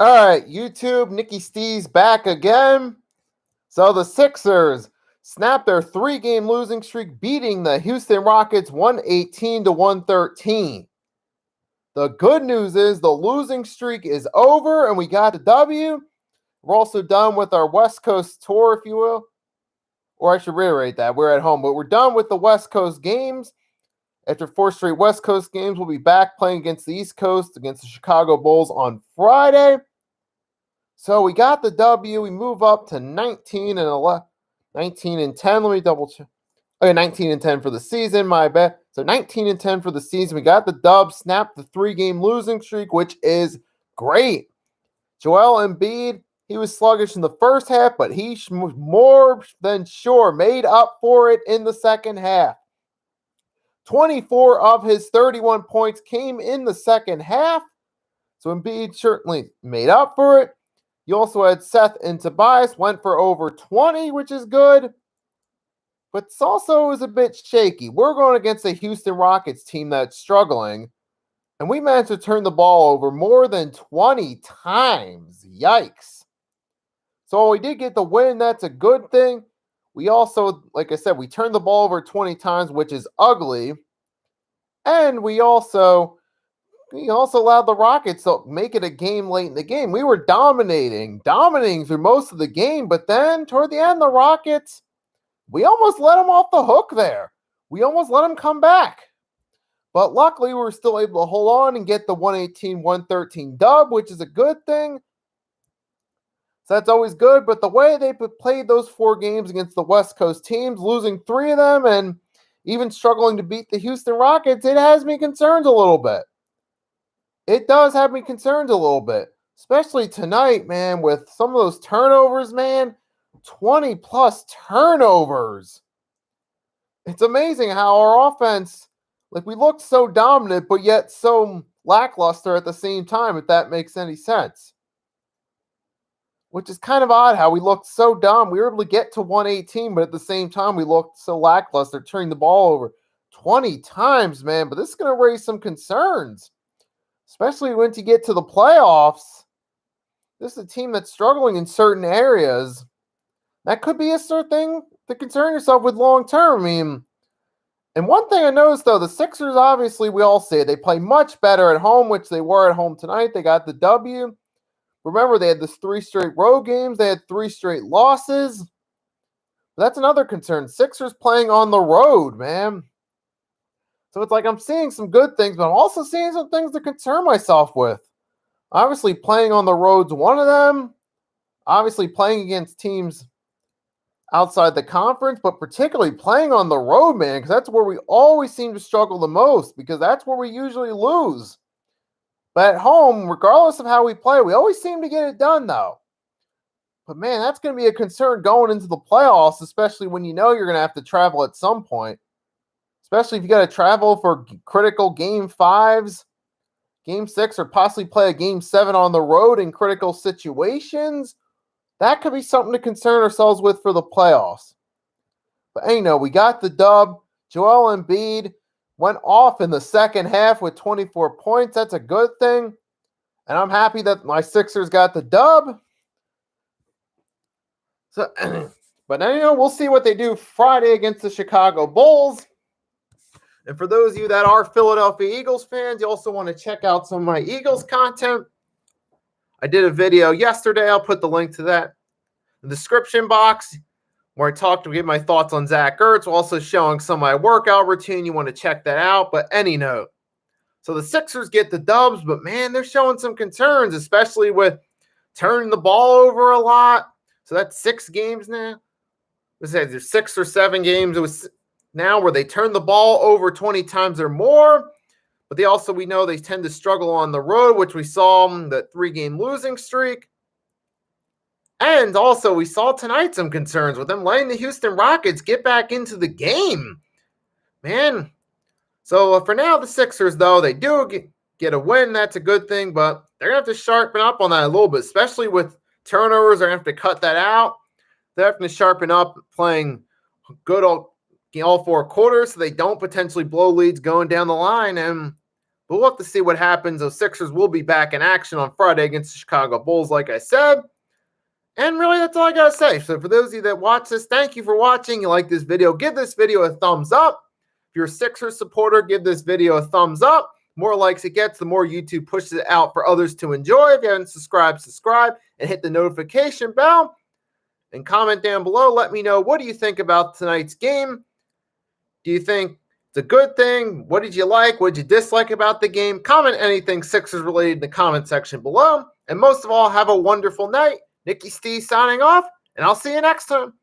All right, YouTube, Nikki Stees back again. So the Sixers snapped their 3-game losing streak, beating the Houston Rockets 118 to 113. The good news is the losing streak is over and we got the W. We're also done with our West Coast tour, if you will. Or I should reiterate that. We're at home, but we're done with the West Coast games. After 4 straight West Coast games, we'll be back playing against the East Coast, against the Chicago Bulls on Friday. So we got the W. We move up to 19 and 11, 19 and 10. Let me double check. Okay, 19 and 10 for the season, my bad. So 19 and 10 for the season. We got the dub, snapped the 3-game losing streak, which is great. Joel Embiid, he was sluggish in the first half, but he more than sure made up for it in the second half. 24 of his 31 points came in the second half. So Embiid certainly made up for it. You also had Seth and Tobias went for over 20, which is good. But it's also is a bit shaky. We're going against a Houston Rockets team that's struggling. And we managed to turn the ball over more than 20 times. Yikes. So we did get the win. That's a good thing. We also, like I said, we turned the ball over 20 times, which is ugly. And we also allowed the Rockets to make it a game late in the game. We were dominating through most of the game, but then toward the end, the Rockets, we almost let them off the hook there. We almost let them come back. But luckily, we were still able to hold on and get the 118-113 dub, which is a good thing. So that's always good, but the way they played those 4 games against the West Coast teams, losing 3 of them and even struggling to beat the Houston Rockets, it has me concerned a little bit. It does have me concerned a little bit, especially tonight, man, with some of those turnovers, man. 20 plus turnovers. It's amazing how our offense, like we looked so dominant, but yet so lackluster at the same time, if that makes any sense. Which is kind of odd how we looked so dumb. We were able to get to 118, but at the same time, we looked so lackluster, turning the ball over 20 times, man. But this is going to raise some concerns. Especially when you get to the playoffs, this is a team that's struggling in certain areas. That could be a certain thing to concern yourself with long term. I mean, and one thing I noticed, though, the Sixers, obviously, we all say they play much better at home, which they were at home tonight. They got the W. Remember, they had this 3 straight road games. They had 3 straight losses. But that's another concern. Sixers playing on the road, man. So it's like I'm seeing some good things, but I'm also seeing some things to concern myself with. Obviously, playing on the road's one of them. Obviously, playing against teams outside the conference, but particularly playing on the road, man, because that's where we always seem to struggle the most, because that's where we usually lose. But at home, regardless of how we play, we always seem to get it done, though. But, man, that's going to be a concern going into the playoffs, especially when you know you're going to have to travel at some point. Especially if you got to travel for critical Game 5s, Game 6, or possibly play a Game 7 on the road in critical situations. That could be something to concern ourselves with for the playoffs. But, we got the dub. Joel Embiid went off in the second half with 24 points. That's a good thing. And I'm happy that my Sixers got the dub. So, but now, we'll see what they do Friday against the Chicago Bulls. And for those of you that are Philadelphia Eagles fans, you also want to check out some of my Eagles content. I did a video yesterday. I'll put the link to that in the description box where I give my thoughts on Zach Ertz, also showing some of my workout routine. You want to check that out. But any note. So the Sixers get the dubs, but, man, they're showing some concerns, especially with turning the ball over a lot. So that's 6 games now. There's 6 or 7 games. It was now where they turn the ball over 20 times or more. But we know they tend to struggle on the road, which we saw the 3-game losing streak. And also we saw tonight some concerns with them letting the Houston Rockets get back into the game. Man. So for now, the Sixers, though, they do get a win. That's a good thing, but they're going to have to sharpen up on that a little bit, especially with turnovers. They're going to have to cut that out. They're having to sharpen up playing good all 4 quarters so they don't potentially blow leads going down the line. And But we'll have to see what happens. Those Sixers will be back in action on Friday against the Chicago Bulls, like I said. And really, that's all I got to say. So for those of you that watch this, thank you for watching. You like this video, give this video a thumbs up. If you're a Sixers supporter, give this video a thumbs up. More likes it gets, the more YouTube pushes it out for others to enjoy. If you haven't subscribed, subscribe and hit the notification bell. And comment down below. Let me know, what do you think about tonight's game? Do you think it's a good thing? What did you like? What did you dislike about the game? Comment anything Sixers related in the comment section below. And most of all, have a wonderful night. Nicky Steve signing off, and I'll see you next time.